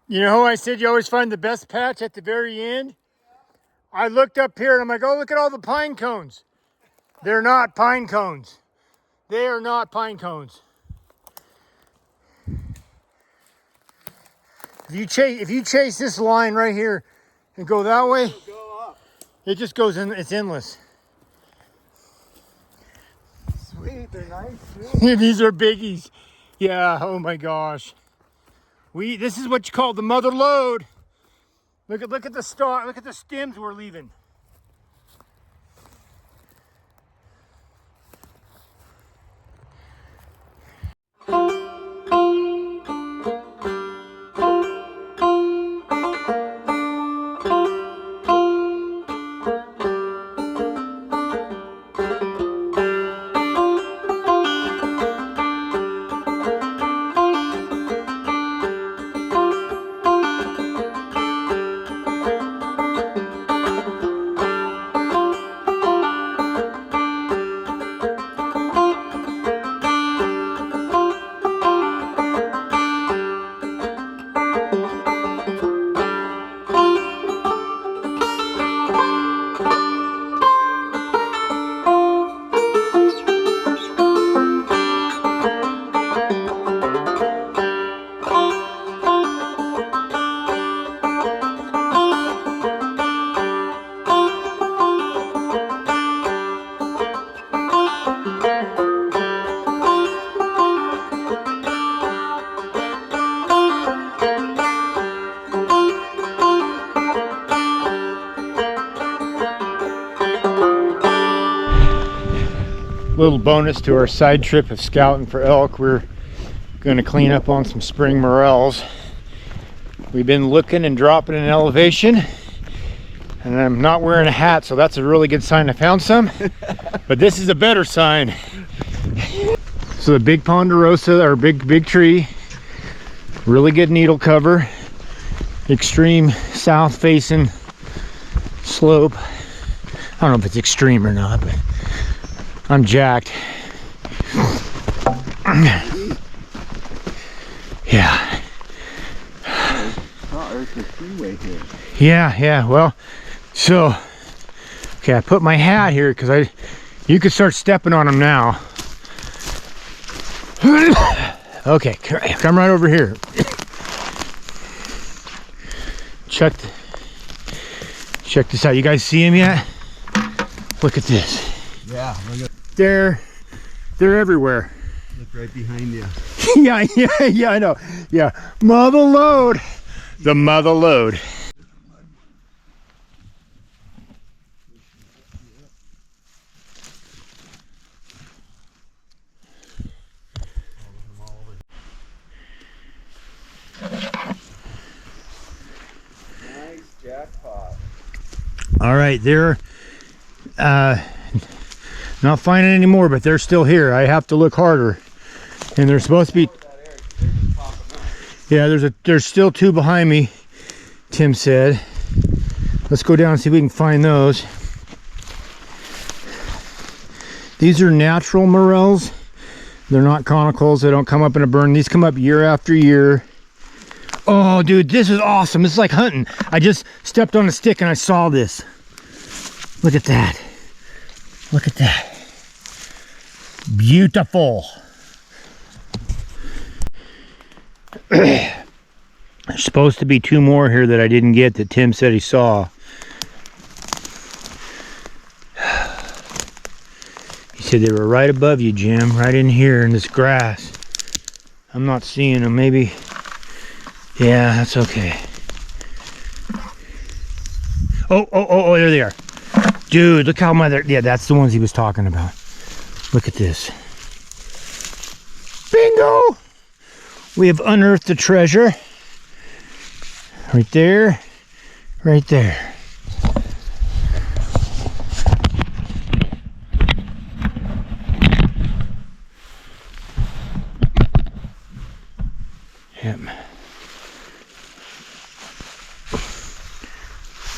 You know how I said you always find the best patch at the very end? I looked up here and I'm like, oh, look at all the pine cones. They're not pine cones. They are not pine cones. If you chase this line right here and go that way, it just goes in, it's endless. Sweet, they're nice too. These are biggies. Yeah, oh my gosh. This is what you call the mother lode. Look at the star, look at the stems we're leaving. Little bonus to our side trip of scouting for elk, we're going to clean up on some spring morels. We've been looking and dropping an elevation, and I'm not wearing a hat, so that's a really good sign I found some. But this is a better sign. So the big ponderosa, our big tree, really good needle cover, extreme south facing slope. I don't know if it's extreme or not, but I'm jacked. Yeah. Oh, there's the freeway here. Yeah, well, so, okay, I put my hat here because you could start stepping on them now. Okay, come right over here. Check this out. You guys see him yet? Look at this. Yeah, look at. They're everywhere. Look right behind you. yeah, I know. Yeah, mother lode. The mother lode. Nice jackpot. All right, they're not finding any more, but they're still here. I have to look harder, and they're supposed to be. Yeah, there's still two behind me, Tim said. Let's go down and see if we can find those. These are natural morels. They're not conicals. They don't come up in a burn. These come up year after year. Oh, dude, this is awesome. This is like hunting. I just stepped on a stick and I saw this. Look at that. Look at that. Beautiful. There's supposed to be two more here that I didn't get that Tim said he saw. He said they were right above you, Jim, right in here in this grass. I'm not seeing them. Maybe. Yeah, that's okay. Oh, there they are. Dude, look how mother. Yeah, that's the ones he was talking about. Look at this. Bingo! We have unearthed the treasure. Right there. Right there. Yep.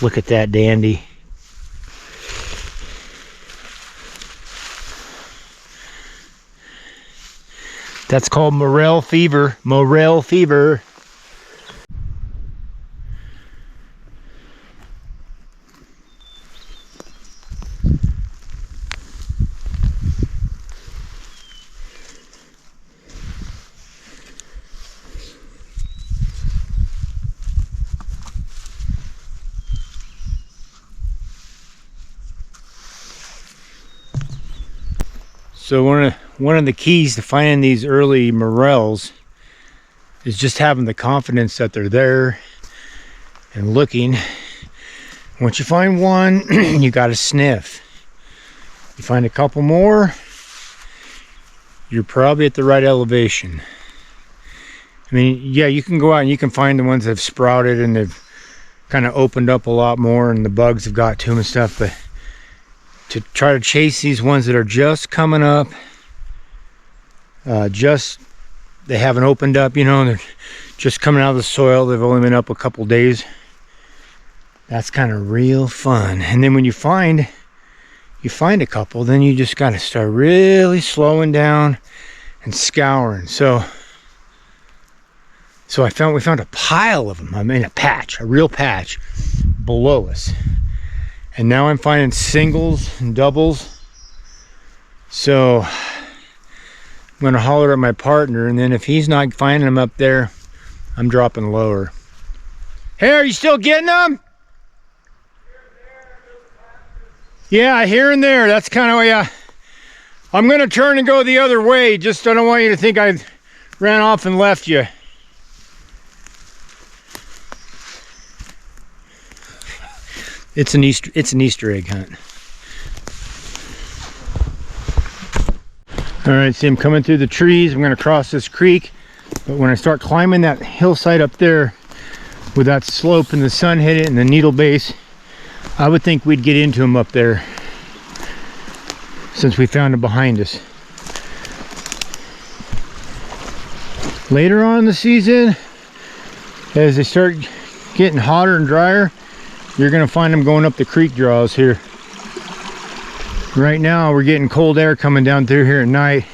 Look at that dandy. That's called Morel fever. Morel fever. So one of the keys to finding these early morels is just having the confidence that they're there and looking. Once you find one, you got to sniff. You find a couple more, you're probably at the right elevation. I mean, yeah, you can go out and you can find the ones that have sprouted and they've kind of opened up a lot more and the bugs have got to them and stuff, but to try to chase these ones that are just coming up, they haven't opened up, you know, they're just coming out of the soil, they've only been up a couple days, that's kind of real fun. And then when you find a couple, then you just got to start really slowing down and scouring. So we found a pile of them. I mean, a real patch below us. And now I'm finding singles and doubles. So I'm gonna holler at my partner, and then if he's not finding them up there, I'm dropping lower. Hey, are you still getting them? Yeah, here and there. That's kind of, yeah. I'm gonna turn and go the other way. Just I don't want you to think I ran off and left you. It's an Easter egg hunt. All right, see, I'm coming through the trees. I'm gonna cross this creek, but when I start climbing that hillside up there with that slope and the sun hit it and the needle base, I would think we'd get into them up there since we found them behind us. Later on in the season, as they start getting hotter and drier, you're gonna find them going up the creek draws here. Right now, we're getting cold air coming down through here at night.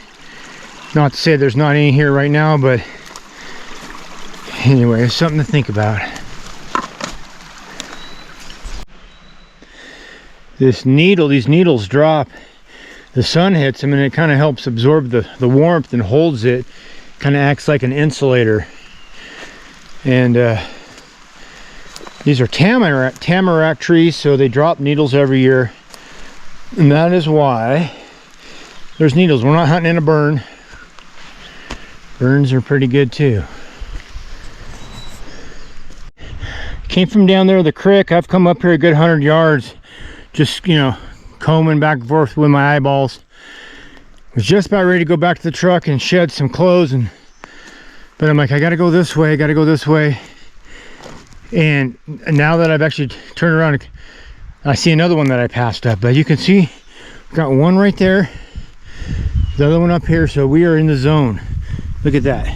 Not to say there's not any here right now, but anyway, it's something to think about. These needles drop, the sun hits them and it kind of helps absorb the warmth and holds it, kind of acts like an insulator. And these are tamarack trees, so they drop needles every year, and that is why there's needles. We're not hunting in a burn. Burns are pretty good too. Came from down there the creek. I've come up here a good 100 yards, just, you know, combing back and forth with my eyeballs. Was just about ready to go back to the truck and shed some clothes, but I'm like, I gotta go this way, and now that I've actually turned around, I see another one that I passed up. But you can see we've got one right there, the other one up here, so we are in the zone. Look at that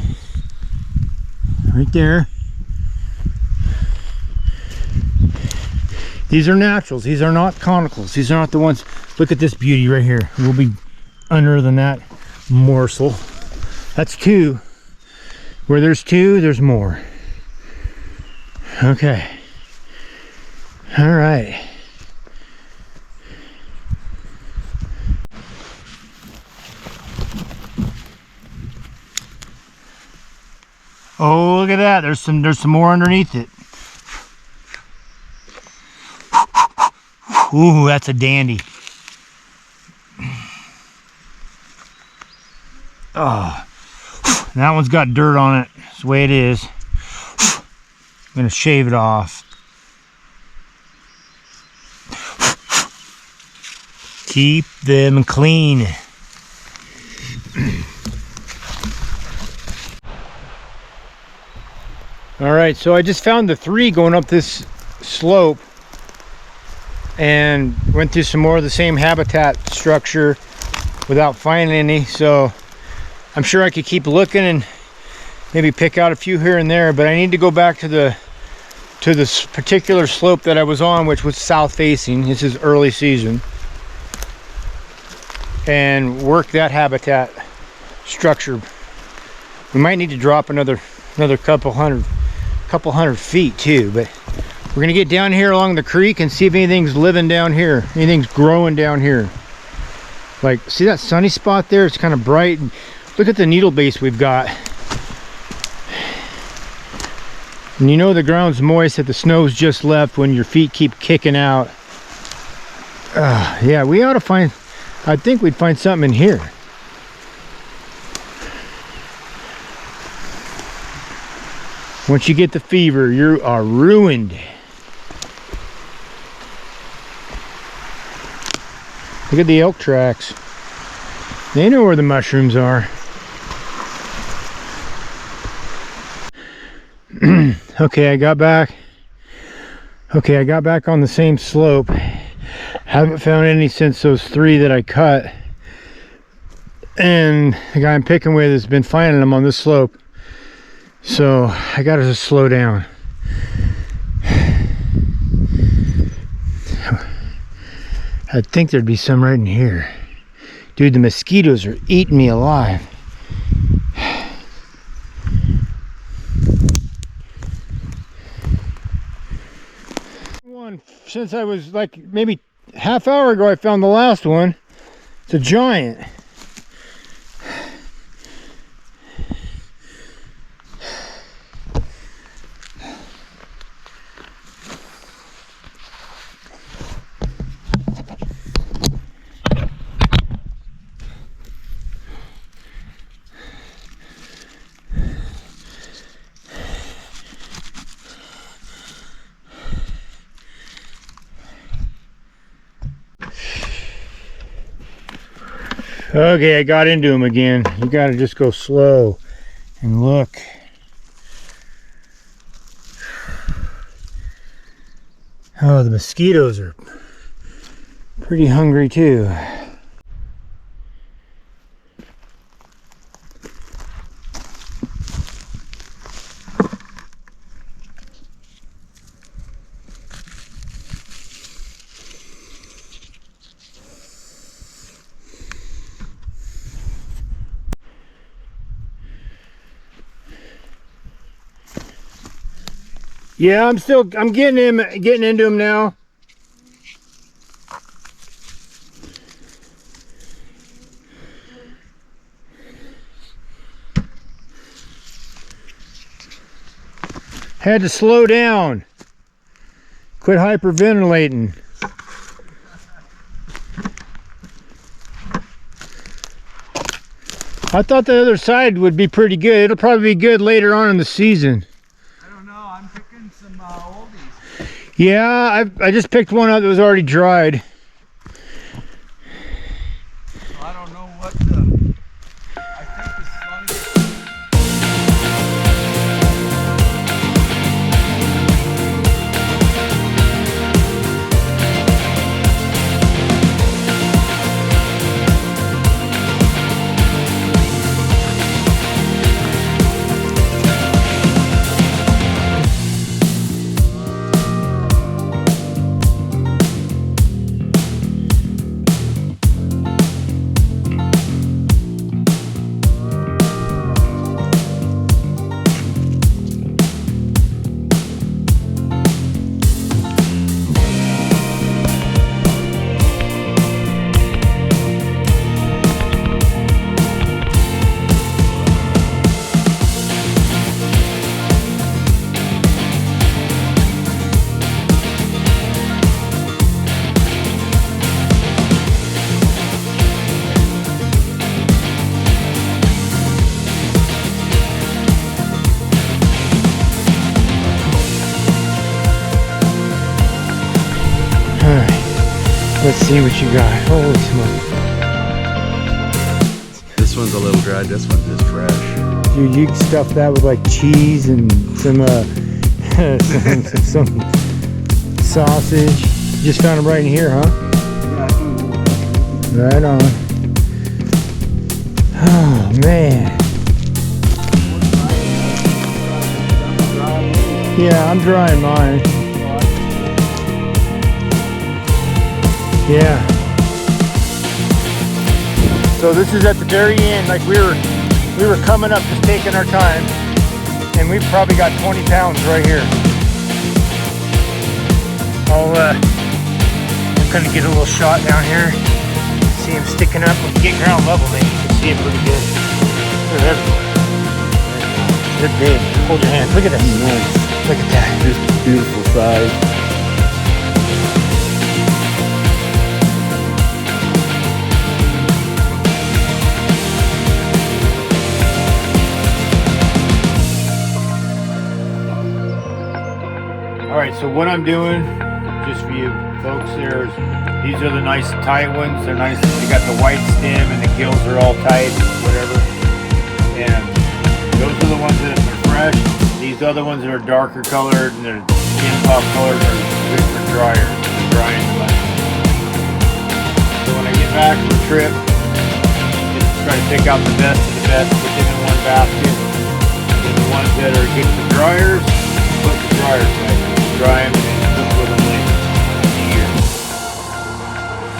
right there. These are naturals, these are not conicals, these are not the ones. Look at this beauty right here. We'll be under than that morsel. That's two. Where there's two, there's more. Okay. All right. Oh, look at that. There's some more underneath it. Ooh, that's a dandy. Oh, that one's got dirt on it. That's the way it is. I'm gonna shave it off. Keep them clean. All right, so I just found the three going up this slope and went through some more of the same habitat structure without finding any. So I'm sure I could keep looking and maybe pick out a few here and there, but I need to go back to this particular slope that I was on, which was south facing. This is early season, and work that habitat structure. We might need to drop another couple hundred feet too, but we're gonna get down here along the creek and see if anything's living down here, anything's growing down here. Like, see that sunny spot there? It's kind of bright. Look at the needle base we've got. And you know the ground's moist, that the snow's just left when your feet keep kicking out. Yeah, we ought to find, I think we'd find something in here. Once you get the fever, you are ruined. Look at the elk tracks. They know where the mushrooms are. Okay, I got back on the same slope. Haven't found any since those 3 that I cut. And the guy I'm picking with has been finding them on this slope. So I gotta just slow down. I think there'd be some right in here. Dude, the mosquitoes are eating me alive. One, since I was like maybe half hour ago, I found the last one. It's a giant. Okay, I got into him again. You gotta just go slow and look. Oh, the mosquitoes are pretty hungry too. Yeah, I'm getting into him now. Had to slow down. Quit hyperventilating. I thought the other side would be pretty good. It'll probably be good later on in the season. I don't know. I'm picking some oldies. Yeah, I just picked one up that was already dried. I don't know what the... I think this is long as... Let's see what you got. Holy smoke. This one's a little dry. This one's just fresh. Dude, you can stuff that with like cheese and some some sausage. You just found them right in here, huh? Right on. Oh man. Yeah, I'm drying mine. Yeah. So this is at the very end, like we were coming up, just taking our time, and we've probably got 20 pounds right here. I'm gonna get a little shot down here. See him sticking up. When you get ground level, man, you can see it pretty good. Look at that. They're big. Hold your hand. Look at that. Nice. Look at that. Just beautiful size. All right, so what I'm doing, just for you folks, these are the nice tight ones. They're nice. They got the white stem and the gills are all tight, whatever. And those are the ones that are fresh. These other ones that are darker colored and they're skin pop colored are good for drying the money. So when I get back from the trip, just try to pick out the best of the best, put them in one basket. And the ones that are good for dryers, put the dryers back. Dry them and then cook with them later.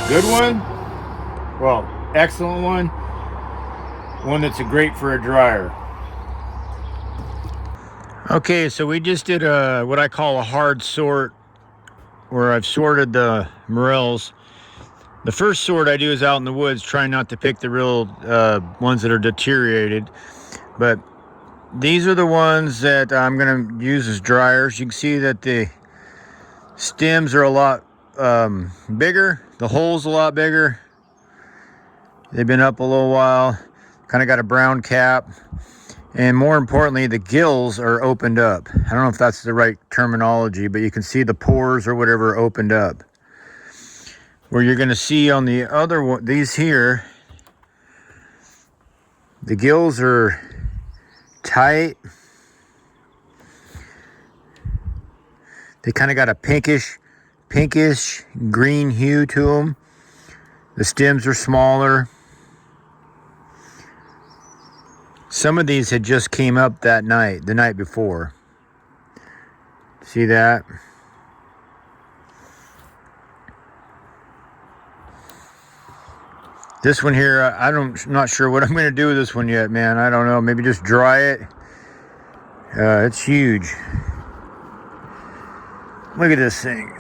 Good one? Well, excellent one. One that's great for a dryer. Okay, so we just did what I call a hard sort, where I've sorted the morels. The first sort I do is out in the woods, trying not to pick the real ones that are deteriorated. But these are the ones that I'm going to use as dryers. You can see that the stems are a lot bigger. The hole's a lot bigger. They've been up a little while. Kind of got a brown cap. And more importantly, the gills are opened up. I don't know if that's the right terminology, but you can see the pores or whatever opened up. Where you're going to see on the other one, these here, the gills are tight. They kind of got a pinkish green hue to them. The stems are smaller. Some of these had just came up that night, the night before. See that? This one here, I'm not sure what I'm going to do with this one yet, man. I don't know. Maybe just dry it. It's huge. Look at this thing.